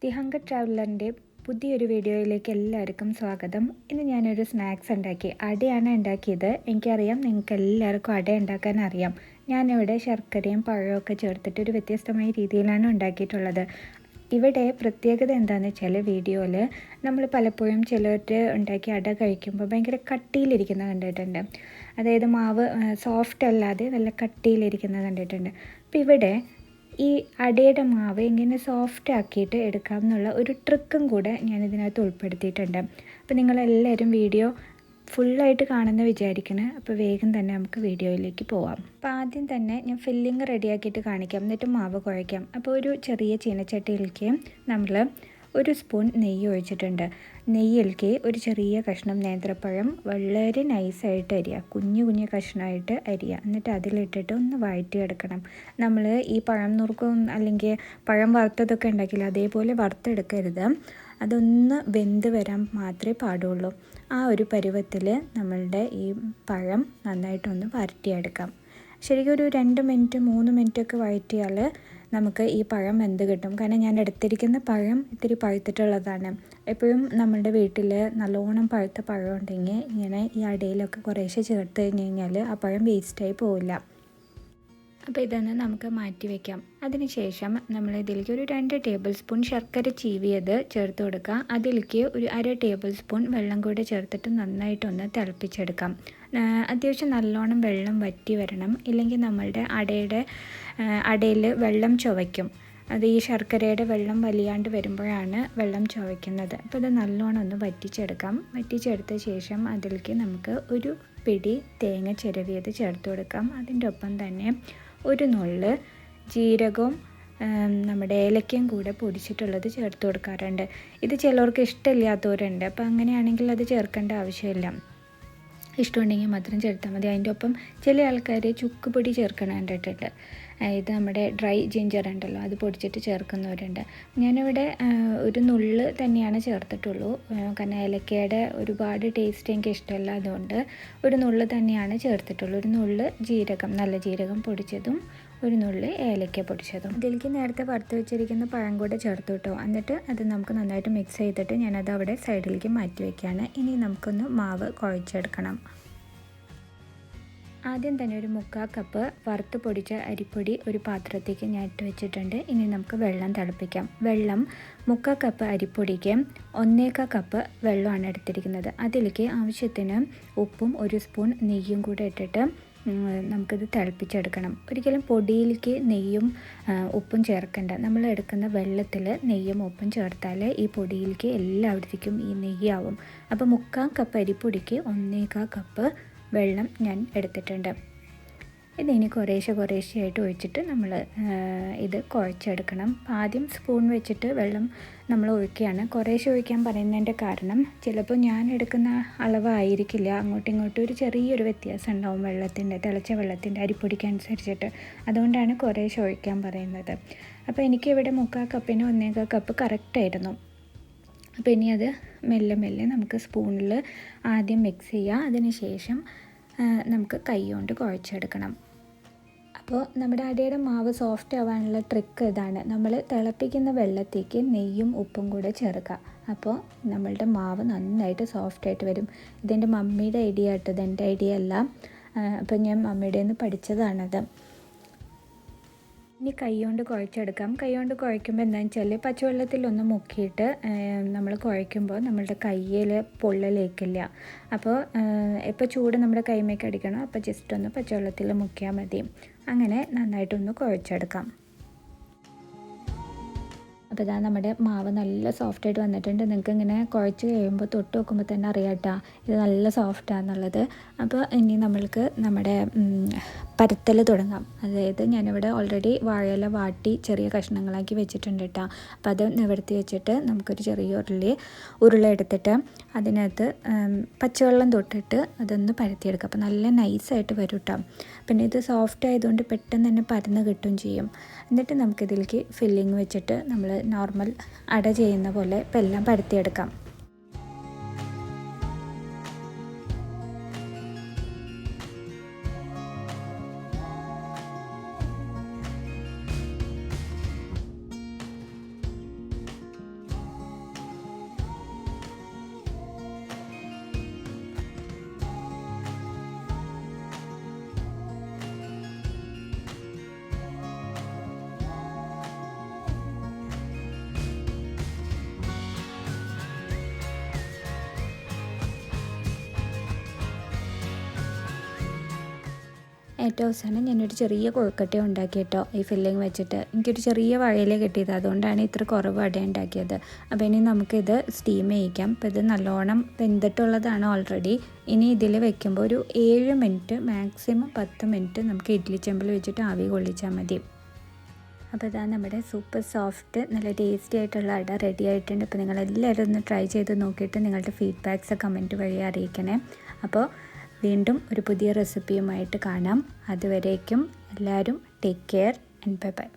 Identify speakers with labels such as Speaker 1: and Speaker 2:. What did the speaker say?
Speaker 1: The hunger ട്രാവലറിൻ്റെ പുതിയൊരു വീഡിയോയിലേക്ക് എല്ലാവർക്കും സ്വാഗതം. ഇന്ന് ഞാനൊരു സ്നാക്സ് ഉണ്ടാക്കി. അടയാണ് ഉണ്ടാക്കിയത്. എനിക്കറിയാം നിങ്ങൾക്ക് എല്ലാവർക്കും അട ഉണ്ടാക്കാൻ അറിയാം. ഞാനിവിടെ ശർക്കരയും പഴമൊക്കെ ചേർത്തിട്ട് ഒരു വ്യത്യസ്തമായ രീതിയിലാണ് ഉണ്ടാക്കിയിട്ടുള്ളത്. ഇവിടെ പ്രത്യേകത എന്താണെന്ന് വെച്ചാൽ വീഡിയോയിൽ നമ്മൾ പലപ്പോഴും ചിലർ ഉണ്ടാക്കി അട കഴിക്കുമ്പോൾ ഭയങ്കര കട്ടിയിലിരിക്കുന്നത് കണ്ടിട്ടുണ്ട്. അതായത് മാവ് സോഫ്റ്റ് അല്ലാതെ നല്ല കട്ടിയിലിരിക്കുന്നത് കണ്ടിട്ടുണ്ട്. അപ്പോൾ ഇവിടെ ഈ അടയുടെ മാവ് എങ്ങനെ സോഫ്റ്റ് ആക്കിയിട്ട് എടുക്കാം എന്നുള്ള ഒരു ട്രിക്കും കൂടെ ഞാനിതിനകത്ത് ഉൾപ്പെടുത്തിയിട്ടുണ്ട്. അപ്പോൾ നിങ്ങളെല്ലാവരും വീഡിയോ ഫുള്ളായിട്ട് കാണുമെന്ന് വിചാരിക്കണം. അപ്പോൾ വേഗം തന്നെ നമുക്ക് വീഡിയോയിലേക്ക് പോവാം. അപ്പോൾ ആദ്യം തന്നെ ഞാൻ ഫില്ലിങ് റെഡിയാക്കിയിട്ട് കാണിക്കാം, എന്നിട്ട് മാവ് കുഴയ്ക്കാം. അപ്പോൾ ഒരു ചെറിയ ചീനച്ചട്ടിയിലേക്ക് നമ്മൾ ഒരു സ്പൂൺ നെയ്യ് ഒഴിച്ചിട്ടുണ്ട്. നെയ്യിലേക്ക് ഒരു ചെറിയ കഷ്ണം നേന്ത്രപ്പഴം വളരെ നൈസായിട്ട് അരിയുക, കുഞ്ഞു കഷ്ണമായിട്ട് അരിയുക. എന്നിട്ട് അതിലിട്ടിട്ട് ഒന്ന് വഴറ്റിയെടുക്കണം. നമ്മൾ ഈ പഴം നുറുക്കും അല്ലെങ്കിൽ പഴം വറുത്തതൊക്കെ ഉണ്ടാക്കില്ല, അതേപോലെ വറുത്തെടുക്കരുത്. അതൊന്ന് വെന്ത് വരാൻ മാത്രമേ പാടുള്ളൂ. ആ ഒരു പരുവത്തിൽ നമ്മളുടെ ഈ പഴം നന്നായിട്ടൊന്ന് വരട്ടിയെടുക്കാം. ശരിക്കും ഒരു 2 മിനിറ്റ് 3 മിനിറ്റൊക്കെ വഴറ്റിയാൽ നമുക്ക് ഈ പഴം വെന്ത് കിട്ടും. കാരണം ഞാൻ എടുത്തിരിക്കുന്ന പഴം ഇത്തിരി പഴുത്തിട്ടുള്ളതാണ്. എപ്പോഴും നമ്മളുടെ വീട്ടിൽ നല്ലോണം പഴുത്ത പഴം ഉണ്ടെങ്കിൽ ഇങ്ങനെ ഈ അടയിലൊക്കെ കുറേശ്ശെ ചേർത്ത് കഴിഞ്ഞ് കഴിഞ്ഞാൽ ആ പഴം വേസ്റ്റായി പോവില്ല. അപ്പോൾ ഇതൊന്ന് നമുക്ക് മാറ്റി വയ്ക്കാം. അതിനുശേഷം നമ്മൾ ഇതിലേക്ക് ഒരു 2 ടേബിൾ സ്പൂൺ ശർക്കര ചീവിയത് ചേർത്ത് കൊടുക്കുക. അതിലേക്ക് ഒരു 1/2 ടേബിൾ സ്പൂൺ വെള്ളം കൂടെ ചേർത്തിട്ട് നന്നായിട്ടൊന്ന് തിളപ്പിച്ചെടുക്കാം. അത്യാവശ്യം നല്ലോണം വെള്ളം വറ്റി വരണം, ഇല്ലെങ്കിൽ നമ്മളുടെ അടയിൽ വെള്ളം ചുവയ്ക്കും. അത് ഈ ശർക്കരയുടെ വെള്ളം വലിയാണ്ട് വരുമ്പോഴാണ് വെള്ളം ചുവയ്ക്കുന്നത്. അപ്പോൾ ഇത് നല്ലോണം ഒന്ന് വറ്റിച്ചെടുക്കാം. വറ്റിച്ചെടുത്ത ശേഷം അതിലേക്ക് നമുക്ക് ഒരു പിടി തേങ്ങ ചിരവിയത് ചേർത്ത് കൊടുക്കാം. അതിൻ്റെ ഒപ്പം തന്നെ ഒരു നുള്ള് ജീരകവും നമ്മുടെ ഏലക്കയും കൂടെ പൊടിച്ചിട്ടുള്ളത് ചേർത്ത് കൊടുക്കാറുണ്ട്. ഇത് ചിലർക്ക് ഇഷ്ടമില്ലാത്തവരുണ്ട്. അപ്പോൾ അങ്ങനെയാണെങ്കിൽ അത് ചേർക്കേണ്ട ആവശ്യമില്ല. ഇഷ്ടമുണ്ടെങ്കിൽ മാത്രം ചേർത്താൽ മതി. അതിൻ്റെ ഒപ്പം ചില ആൾക്കാർ ചുക്ക് പൊടി ചേർക്കണം കണ്ടിട്ടുണ്ട്. ഇത് നമ്മുടെ ഡ്രൈ ജിഞ്ചർ ഉണ്ടല്ലോ, അത് പൊടിച്ചിട്ട് ചേർക്കുന്നവരുണ്ട്. ഞാനിവിടെ ഒരു നുള്ള് തന്നെയാണ് ചേർത്തിട്ടുള്ളൂ. കാരണം ഏലക്കയുടെ ഒരുപാട് ടേസ്റ്റ് എനിക്ക് ഇഷ്ടമല്ല, അതുകൊണ്ട് ഒരു നുള്ള് തന്നെയാണ് ചേർത്തിട്ടുള്ളൂ. ഒരു നുള്ള് ജീരകം, നല്ല ജീരകം പൊടിച്ചതും ഒരു നുള്ളി ഏലക്ക പൊടിച്ചതും. ഇതിലേക്ക് നേരത്തെ വറുത്ത് വെച്ചിരിക്കുന്ന പഴം കൂടെ ചേർത്ത് കേട്ടോ. എന്നിട്ട് അത് നമുക്ക് നന്നായിട്ട് മിക്സ് ചെയ്തിട്ട് ഞാനത് അവിടെ സൈഡിലേക്ക് മാറ്റി വയ്ക്കുകയാണ്. ഇനി നമുക്കൊന്ന് മാവ് കുഴച്ചെടുക്കണം. ആദ്യം തന്നെ ഒരു 3/4 കപ്പ് വറുത്ത് പൊടിച്ച അരിപ്പൊടി ഒരു പാത്രത്തേക്ക് ഞാൻ ഇട്ട് വെച്ചിട്ടുണ്ട്. ഇനി നമുക്ക് വെള്ളം തിളപ്പിക്കാം. വെള്ളം 3/4 കപ്പ് അരിപ്പൊടിക്ക് 1/4 കപ്പ് വെള്ളമാണ് എടുത്തിരിക്കുന്നത്. അതിലേക്ക് ആവശ്യത്തിന് ഉപ്പും 1 സ്പൂൺ നെയ്യും കൂടെ ഇട്ടിട്ട് നമുക്കിത് തിളപ്പിച്ചെടുക്കണം. ഒരിക്കലും പൊടിയിലേക്ക് നെയ്യും ഉപ്പും ചേർക്കണ്ട. നമ്മൾ എടുക്കുന്ന വെള്ളത്തിൽ നെയ്യും ഉപ്പും ചേർത്താൽ ഈ പൊടിയിലേക്ക് എല്ലായിടത്തേക്കും ഈ നെയ്യാവും. അപ്പോൾ 3/4 കപ്പ് അരിപ്പൊടിക്ക് 1/4 കപ്പ് വെള്ളം ഞാൻ എടുത്തിട്ടുണ്ട്. ഇതിനി കുറേശ്ശെയായിട്ട് ഒഴിച്ചിട്ട് നമ്മൾ ഇത് കുഴച്ചെടുക്കണം. ആദ്യം സ്പൂൺ വെച്ചിട്ട് വെള്ളം നമ്മൾ ഒഴിക്കുകയാണ്. കുറേശ്ശെ ഒഴിക്കാൻ പറയുന്നതിൻ്റെ കാരണം ചിലപ്പോൾ ഞാൻ എടുക്കുന്ന അളവായിരിക്കില്ല, അങ്ങോട്ടും ഇങ്ങോട്ടും ഒരു ചെറിയൊരു വ്യത്യാസം ഉണ്ടാവും വെള്ളത്തിൻ്റെ, തിളച്ച വെള്ളത്തിൻ്റെ അരിപ്പൊടിക്ക് അനുസരിച്ചിട്ട്. അതുകൊണ്ടാണ് കുറേശ്ശെ ഒഴിക്കാൻ പറയുന്നത്. അപ്പോൾ എനിക്കിവിടെ 3/4 കപ്പിന് 1/4 കപ്പ് കറക്റ്റായിരുന്നു. അപ്പോൾ ഇനി അത് മെല്ലെ നമുക്ക് സ്പൂണിൽ ആദ്യം മിക്സ് ചെയ്യുക. അതിന് ശേഷം നമുക്ക് കൈ കൊണ്ട് കുഴച്ചെടുക്കണം. അപ്പോൾ നമ്മുടെ അടയുടെ മാവ് സോഫ്റ്റ് ആവാനുള്ള ട്രിക്ക് ഇതാണ്. നമ്മൾ തിളപ്പിക്കുന്ന വെള്ളത്തേക്ക് നെയ്യും ഉപ്പും കൂടെ ചേർക്കുക. അപ്പോൾ നമ്മളുടെ മാവ് നന്നായിട്ട് സോഫ്റ്റായിട്ട് വരും. ഇതെൻ്റെ മമ്മിയുടെ ഐഡിയ ആയിട്ട്, ഇതെൻ്റെ ഐഡിയ അല്ല. അപ്പോൾ ഞാൻ മമ്മിയുടെ നിന്ന് പഠിച്ചതാണത്. ഇനി കൈ കൊണ്ട് കുഴച്ചെടുക്കാം. കൈ കൊണ്ട് കുഴയ്ക്കുമ്പോൾ എന്താണെന്ന് വെച്ചാൽ പച്ചവെള്ളത്തിലൊന്ന് മുക്കിയിട്ട് നമ്മൾ കുഴയ്ക്കുമ്പോൾ നമ്മളുടെ കയ്യിൽ പൊള്ളലേക്കില്ല. അപ്പോൾ ഇപ്പോൾ ചൂട് നമ്മുടെ കൈമേക്ക് അടിക്കണം. അപ്പോൾ ജസ്റ്റ് ഒന്ന് പച്ചവെള്ളത്തിൽ മുക്കിയാൽ മതി. അങ്ങനെ നന്നായിട്ടൊന്ന് കുഴച്ചെടുക്കാം. അപ്പോൾ ഇതാ നമ്മുടെ മാവ് നല്ല സോഫ്റ്റായിട്ട് വന്നിട്ടുണ്ട്. നിങ്ങൾക്ക് ഇങ്ങനെ കുഴച്ച് കഴിയുമ്പോൾ തൊട്ട് വെക്കുമ്പോൾ തന്നെ അറിയാം കേട്ടോ, ഇത് നല്ല സോഫ്റ്റാണെന്നുള്ളത്. അപ്പോൾ ഇനി നമ്മൾക്ക് നമ്മുടെ പരത്തൽ തുടങ്ങാം. അതായത് ഞാനിവിടെ ഓൾറെഡി വാഴയില വാട്ടി ചെറിയ കഷ്ണങ്ങളാക്കി വെച്ചിട്ടുണ്ട് കേട്ടോ. അപ്പോൾ അത് നിവർത്തി വെച്ചിട്ട് നമുക്കൊരു ചെറിയ ഉരുള എടുത്തിട്ട് അതിനകത്ത് പച്ചവെള്ളം തൊട്ടിട്ട് അതൊന്ന് പരത്തിയെടുക്കാം. അപ്പോൾ നല്ല നൈസായിട്ട് വരും കേട്ടോ. പിന്നെ ഇത് സോഫ്റ്റ് ആയതുകൊണ്ട് പെട്ടെന്ന് തന്നെ പരന്ന് കിട്ടുകയും ചെയ്യും. എന്നിട്ട് നമുക്കിതിലേക്ക് ഫില്ലിങ് വെച്ചിട്ട് നമ്മൾ നോർമൽ അട ചെയ്യുന്ന പോലെ ഇപ്പം എല്ലാം പരത്തിയെടുക്കാം. ഏറ്റവും അവസാനം ഞാനൊരു ചെറിയ കൊഴുക്കട്ട ഉണ്ടാക്കി കേട്ടോ ഈ ഫില്ലിങ് വെച്ചിട്ട്. എനിക്കൊരു ചെറിയ വഴയില കിട്ടിയത്, അതുകൊണ്ടാണ് ഇത്ര കുറവ് അട ഉണ്ടാക്കിയത്. അപ്പോൾ ഇനി നമുക്കിത് സ്റ്റീം ചെയ്യിക്കാം. അപ്പോൾ ഇത് നല്ലോണം വെന്തിട്ടുള്ളതാണ് ഓൾറെഡി. ഇനി ഇതിൽ വെക്കുമ്പോൾ ഒരു 7 മിനിറ്റ് മാക്സിമം 10 മിനിറ്റ് നമുക്ക് ഇഡ്ഡലി ചെമ്പിൽ വെച്ചിട്ട് ആവി കൊള്ളിച്ചാൽ മതി. അപ്പോൾ ഇതാ നമ്മുടെ സൂപ്പർ സോഫ്റ്റ് നല്ല ടേസ്റ്റി ആയിട്ടുള്ള അട റെഡി ആയിട്ടുണ്ട്. അപ്പോൾ നിങ്ങളെല്ലാവരും ഒന്ന് ട്രൈ ചെയ്ത് നോക്കിയിട്ട് നിങ്ങളുടെ ഫീഡ്ബാക്ക്സ് കമൻറ്റ് വഴി അറിയിക്കണേ. അപ്പോൾ വീണ്ടും ഒരു പുതിയ റെസിപ്പിയുമായിട്ട് കാണാം. അതുവരേക്കും എല്ലാവരും take care and bye bye.